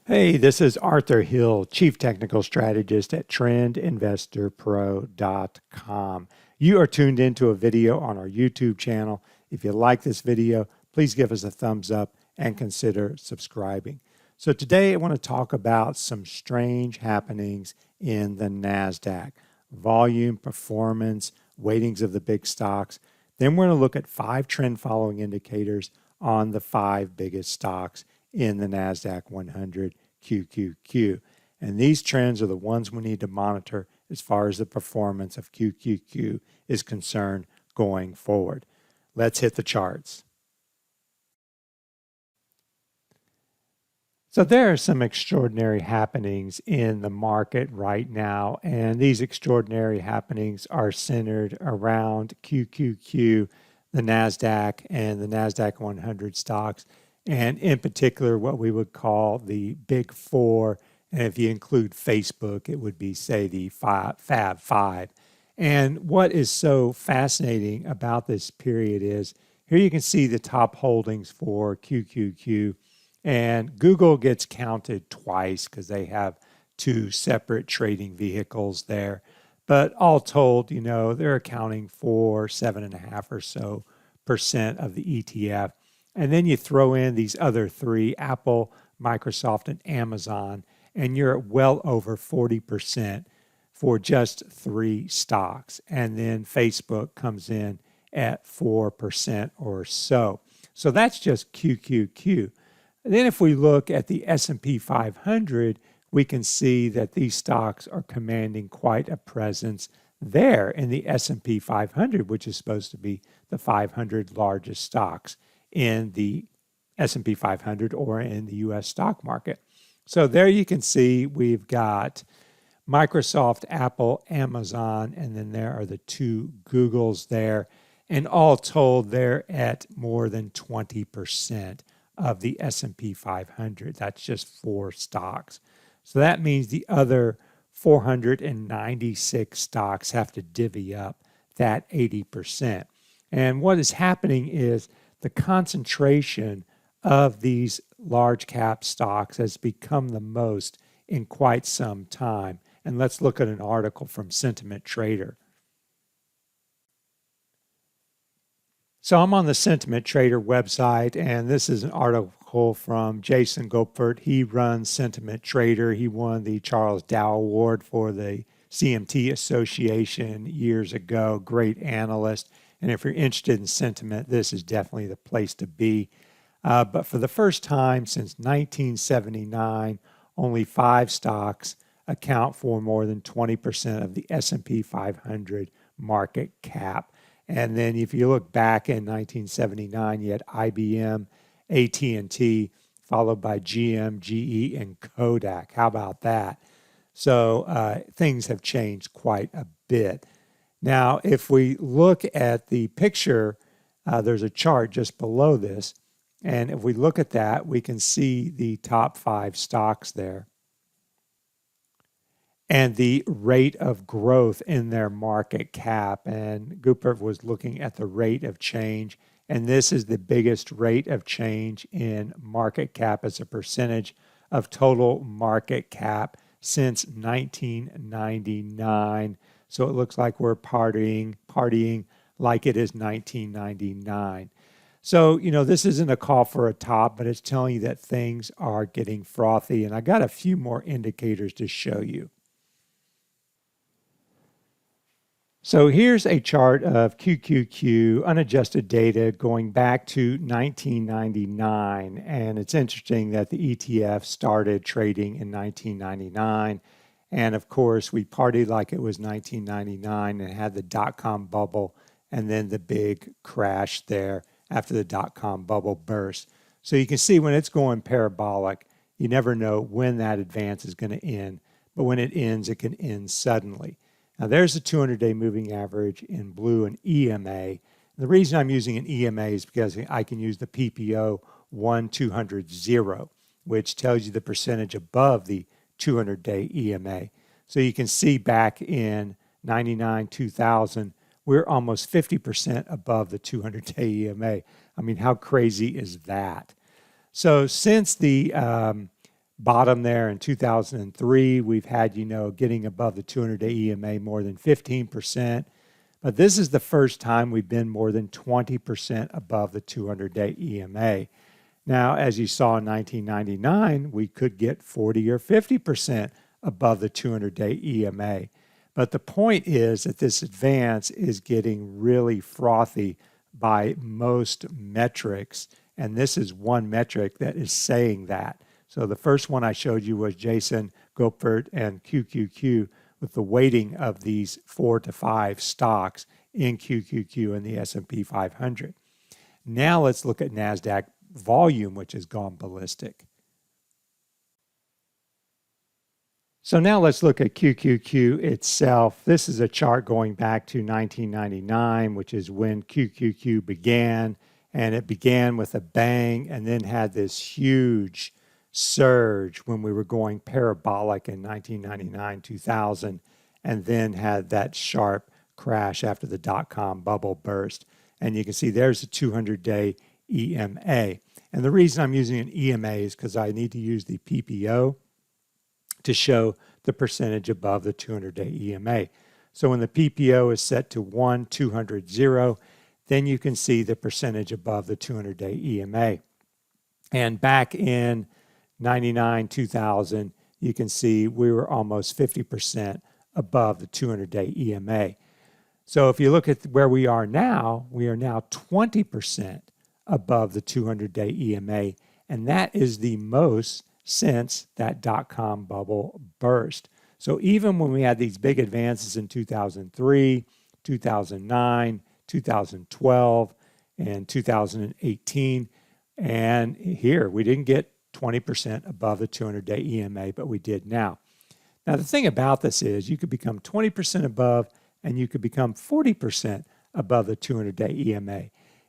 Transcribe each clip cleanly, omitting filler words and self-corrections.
Hey, this is Arthur Hill, Chief Technical Strategist at TrendInvestorPro.com. You are tuned into a video on our YouTube channel. If you like this video, please give us a thumbs up and consider subscribing. So today I want to talk about some strange happenings in the Nasdaq. Volume, performance, weightings of the big stocks. Then we're going to look at 5 trend following indicators on the 5 biggest stocks in the Nasdaq 100 QQQ. And these trends are the ones we need to monitor as far as the performance of QQQ is concerned going forward. Let's hit the charts. So there are some extraordinary happenings in the market right now, and these extraordinary happenings are centered around QQQ, the Nasdaq, and the Nasdaq 100 stocks, and in particular what we would call the Big Four. And if you include Facebook, it would be, say, the Fab Five. And what is so fascinating about this period is here you can see the top holdings for QQQ, and Google gets counted twice because they have 2 separate trading vehicles there. But all told, they're accounting for 7.5% or so of the ETF. And then you throw in these other 3, Apple, Microsoft, and Amazon, and you're at well over 40% for just 3 stocks. And then Facebook comes in at 4% or so. So that's just QQQ. And then if we look at the S&P 500, we can see that these stocks are commanding quite a presence there in the S&P 500, which is supposed to be the 500 largest stocks in the S&P 500 or in the U.S. stock market. So there you can see we've got Microsoft, Apple, Amazon, and then there are the 2 Googles there. And all told, they're at more than 20% of the S&P 500. That's just 4 stocks. So that means the other 496 stocks have to divvy up that 80%. And what is happening is the concentration of these large cap stocks has become the most in quite some time. And let's look at an article from Sentiment Trader. So I'm on the Sentiment Trader website, and this is an article from Jason Gopert. He runs Sentiment Trader. He won the Charles Dow Award for the CMT Association years ago. Great analyst. And if you're interested in sentiment, this is definitely the place to be. But for the first time since 1979, only 5 stocks account for more than 20% of the S&P 500 market cap. And then if you look back in 1979, you had IBM, AT&T, followed by GM, GE, and Kodak. How about that? So things have changed quite a bit. Now, if we look at the picture, there's a chart just below this. And if we look at that, we can see the top 5 stocks there and the rate of growth in their market cap. And Gupert was looking at the rate of change. And this is the biggest rate of change in market cap as a percentage of total market cap since 1999. So it looks like we're partying like it is 1999. So, this isn't a call for a top, but it's telling you that things are getting frothy. And I got a few more indicators to show you. So here's a chart of QQQ unadjusted data going back to 1999. And it's interesting that the ETF started trading in 1999. And of course, we partied like it was 1999 and had the dot-com bubble and then the big crash there after the dot-com bubble burst. So you can see when it's going parabolic, you never know when that advance is going to end. But when it ends, it can end suddenly. Now, there's the 200-day moving average in blue, and EMA. And the reason I'm using an EMA is because I can use the PPO 1-200-0, which tells you the percentage above the 200-day EMA. So you can see back in 99, 2000, we're almost 50% above the 200-day EMA. I mean, how crazy is that? So since the bottom there in 2003. We've had, getting above the 200-day EMA more than 15%. But this is the first time we've been more than 20% above the 200-day EMA. Now, as you saw in 1999, we could get 40 or 50% above the 200-day EMA. But the point is that this advance is getting really frothy by most metrics, and this is one metric that is saying that. So the first one I showed you was Jason Gopert and QQQ with the weighting of these 4 to 5 stocks in QQQ and the S&P 500. Now let's look at Nasdaq volume, which has gone ballistic. So now let's look at QQQ itself. This is a chart going back to 1999, which is when QQQ began, and it began with a bang and then had this huge surge when we were going parabolic in 1999, 2000, and then had that sharp crash after the dot-com bubble burst. And you can see there's a 200-day EMA. And the reason I'm using an EMA is because I need to use the PPO to show the percentage above the 200-day EMA. So when the PPO is set to 1, 200, 0, then you can see the percentage above the 200-day EMA. And back in 99, 2000, you can see we were almost 50% above the 200-day EMA. So if you look at where we are now 20% above the 200-day EMA, and that is the most since that dot-com bubble burst. So even when we had these big advances in 2003, 2009, 2012, and 2018, and here we didn't get 20% above the 200-day EMA, but we did now. Now the thing about this is you could become 20% above and you could become 40% above the 200-day EMA.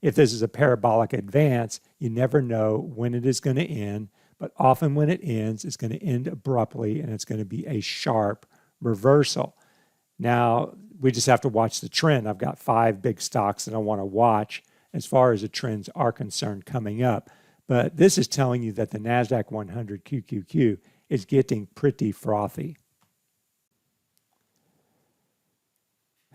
If this is a parabolic advance, you never know when it is going to end, but often when it ends, it's going to end abruptly and it's going to be a sharp reversal. Now, we just have to watch the trend. I've got 5 big stocks that I want to watch as far as the trends are concerned coming up. But this is telling you that the Nasdaq 100 QQQ is getting pretty frothy.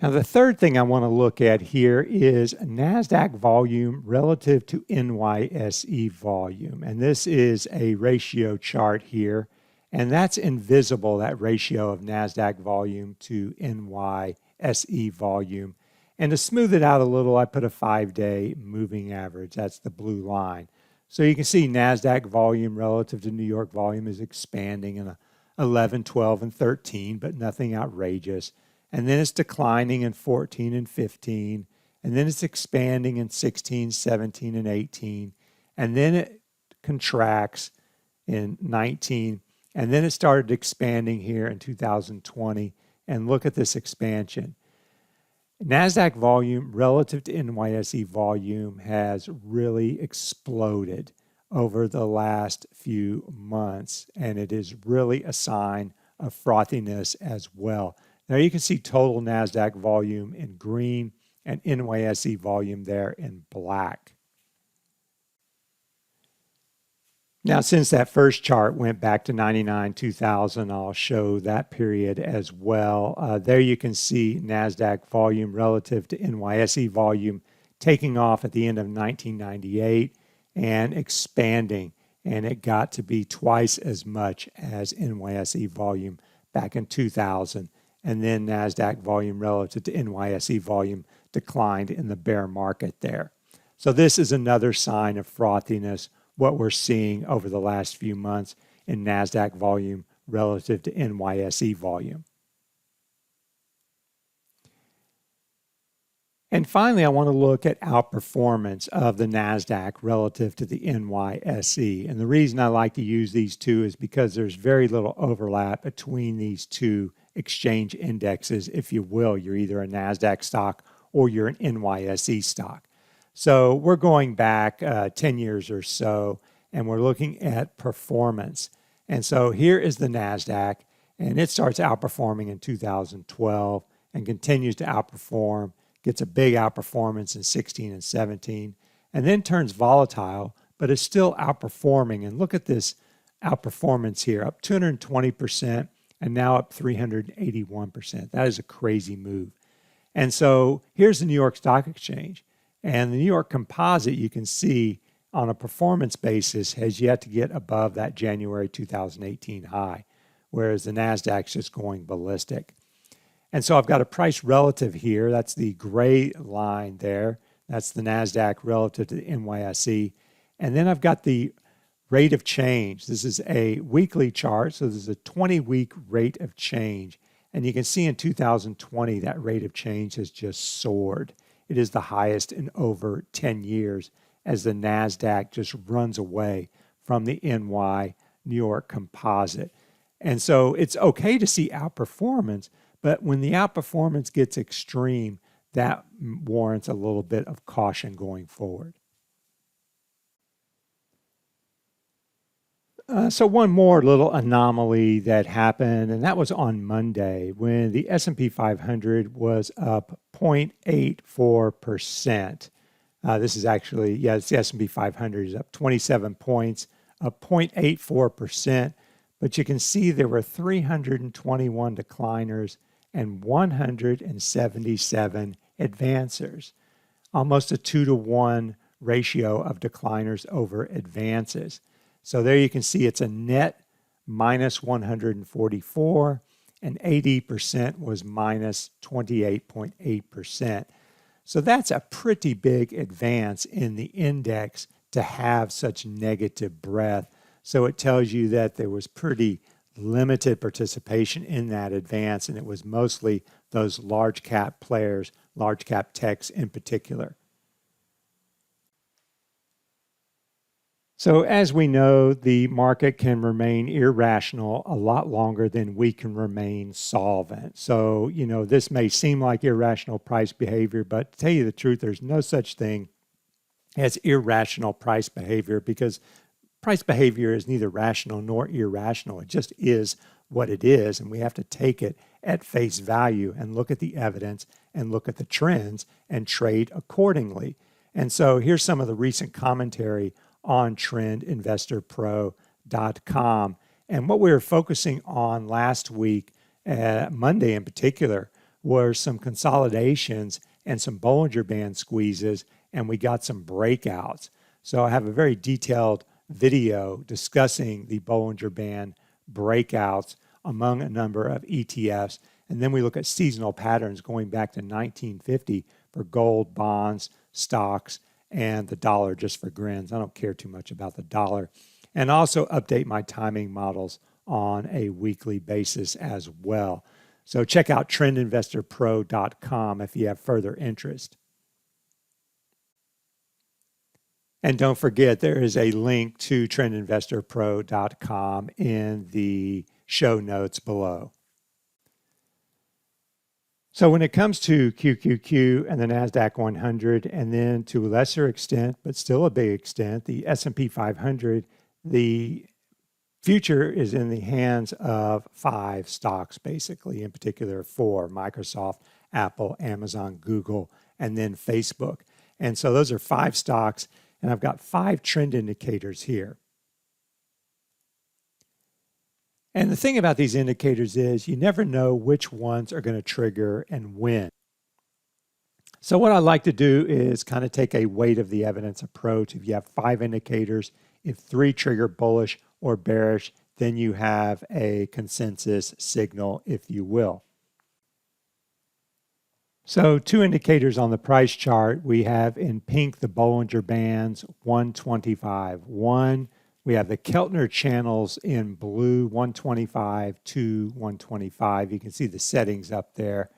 Now, the third thing I want to look at here is Nasdaq volume relative to NYSE volume. And this is a ratio chart here. And that's invisible, that ratio of Nasdaq volume to NYSE volume. And to smooth it out a little, I put a 5-day moving average. That's the blue line. So you can see Nasdaq volume relative to New York volume is expanding in 11, 12, and 13, but nothing outrageous. And then it's declining in 14 and 15, and then it's expanding in 16, 17, and 18, and then it contracts in 19, and then it started expanding here in 2020, and look at this expansion. Nasdaq volume relative to NYSE volume has really exploded over the last few months, and it is really a sign of frothiness as well. Now you can see total Nasdaq volume in green and NYSE volume there in black. Now, since that first chart went back to 99, 2000, I'll show that period as well. There you can see Nasdaq volume relative to NYSE volume taking off at the end of 1998 and expanding. And it got to be twice as much as NYSE volume back in 2000. And then Nasdaq volume relative to NYSE volume declined in the bear market there. So this is another sign of frothiness, what we're seeing over the last few months in Nasdaq volume relative to NYSE volume. And finally, I want to look at outperformance of the Nasdaq relative to the NYSE. And the reason I like to use these two is because there's very little overlap between these two exchange indexes, if you will. You're either a Nasdaq stock or you're an NYSE stock. So we're going back 10 years or so, and we're looking at performance. And so here is the Nasdaq, and it starts outperforming in 2012 and continues to outperform, gets a big outperformance in 16 and 17, and then turns volatile, but is still outperforming. And look at this outperformance here, up 220% and now up 381%. That is a crazy move. And so here's the New York Stock Exchange. And the New York Composite, you can see on a performance basis, has yet to get above that January 2018 high, whereas the Nasdaq's just going ballistic. And so I've got a price relative here. That's the gray line there. That's the Nasdaq relative to the NYSE. And then I've got the rate of change. This is a weekly chart, so this is a 20-week rate of change. And you can see in 2020, that rate of change has just soared. It is the highest in over 10 years as the Nasdaq just runs away from the New York Composite. And so it's okay to see outperformance, but when the outperformance gets extreme, that warrants a little bit of caution going forward. So one more little anomaly that happened, and that was on Monday when the S&P 500 was up 0.84%. This is actually, it's the S&P 500 is up 27 points, up 0.84%. But you can see there were 321 decliners and 177 advancers, almost a 2-to-1 ratio of decliners over advances. So there you can see it's a net minus 144, and 80% was minus 28.8%. So that's a pretty big advance in the index to have such negative breadth. So it tells you that there was pretty limited participation in that advance, and it was mostly those large cap players, large cap techs in particular. So as we know, the market can remain irrational a lot longer than we can remain solvent. So, this may seem like irrational price behavior, but to tell you the truth, there's no such thing as irrational price behavior, because price behavior is neither rational nor irrational. It just is what it is, and we have to take it at face value and look at the evidence and look at the trends and trade accordingly. And so here's some of the recent commentary on trendinvestorpro.com. And what we were focusing on last week, Monday in particular, were some consolidations and some Bollinger Band squeezes, and we got some breakouts. So I have a very detailed video discussing the Bollinger Band breakouts among a number of ETFs. And then we look at seasonal patterns going back to 1950 for gold, bonds, stocks, and the dollar, just for grins. I don't care too much about the dollar. And also update my timing models on a weekly basis as well. So check out trendinvestorpro.com if you have further interest. And don't forget, there is a link to trendinvestorpro.com in the show notes below. So when it comes to QQQ and the Nasdaq 100, and then to a lesser extent, but still a big extent, the S&P 500, the future is in the hands of 5 stocks, basically, in particular 4: Microsoft, Apple, Amazon, Google, and then Facebook. And so those are 5 stocks, and I've got 5 trend indicators here. And the thing about these indicators is you never know which ones are going to trigger and when. So what I like to do is kind of take a weight of the evidence approach. If you have 5 indicators, if 3 trigger bullish or bearish, then you have a consensus signal, if you will. So 2 indicators on the price chart. We have in pink the Bollinger Bands, 125. We have the Keltner channels in blue, 125 to 125. You can see the settings up there.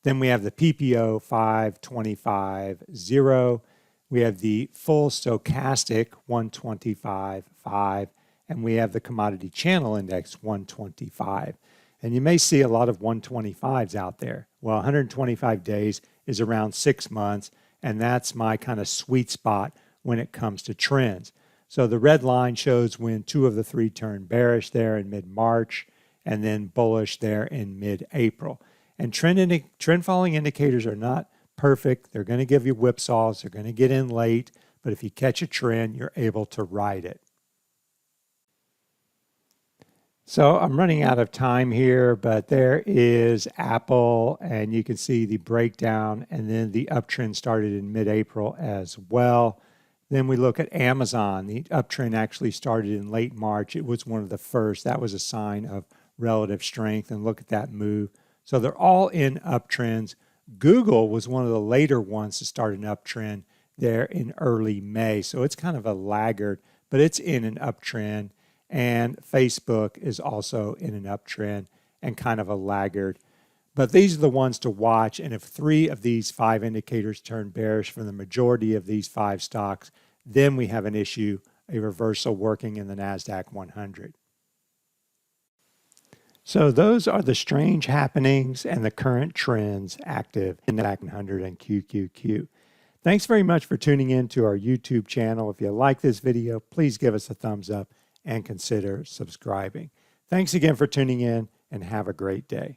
Then we have the PPO 525.0. We have the full stochastic 125.5. And we have the commodity channel index 125. And you may see a lot of 125s out there. Well, 125 days is around 6 months, and that's my kind of sweet spot when it comes to trends. So the red line shows when 2 of the 3 turned bearish there in mid-March, and then bullish there in mid-April. And trend following indicators are not perfect. They're going to give you whipsaws. They're going to get in late. But if you catch a trend, you're able to ride it. So I'm running out of time here, but there is Apple, and you can see the breakdown, and then the uptrend started in mid-April as well. Then we look at Amazon. The uptrend actually started in late March. It was one of the first. That was a sign of relative strength, and look at that move. So they're all in uptrends. Google was one of the later ones to start an uptrend there in early May. So it's kind of a laggard, but it's in an uptrend. And Facebook is also in an uptrend and kind of a laggard. But these are the ones to watch. And if 3 of these 5 indicators turn bearish for the majority of these 5 stocks, then we have an issue, a reversal working in the Nasdaq 100. So those are the strange happenings and the current trends active in the Nasdaq 100 and QQQ. Thanks very much for tuning in to our YouTube channel. If you like this video, please give us a thumbs up and consider subscribing. Thanks again for tuning in, and have a great day.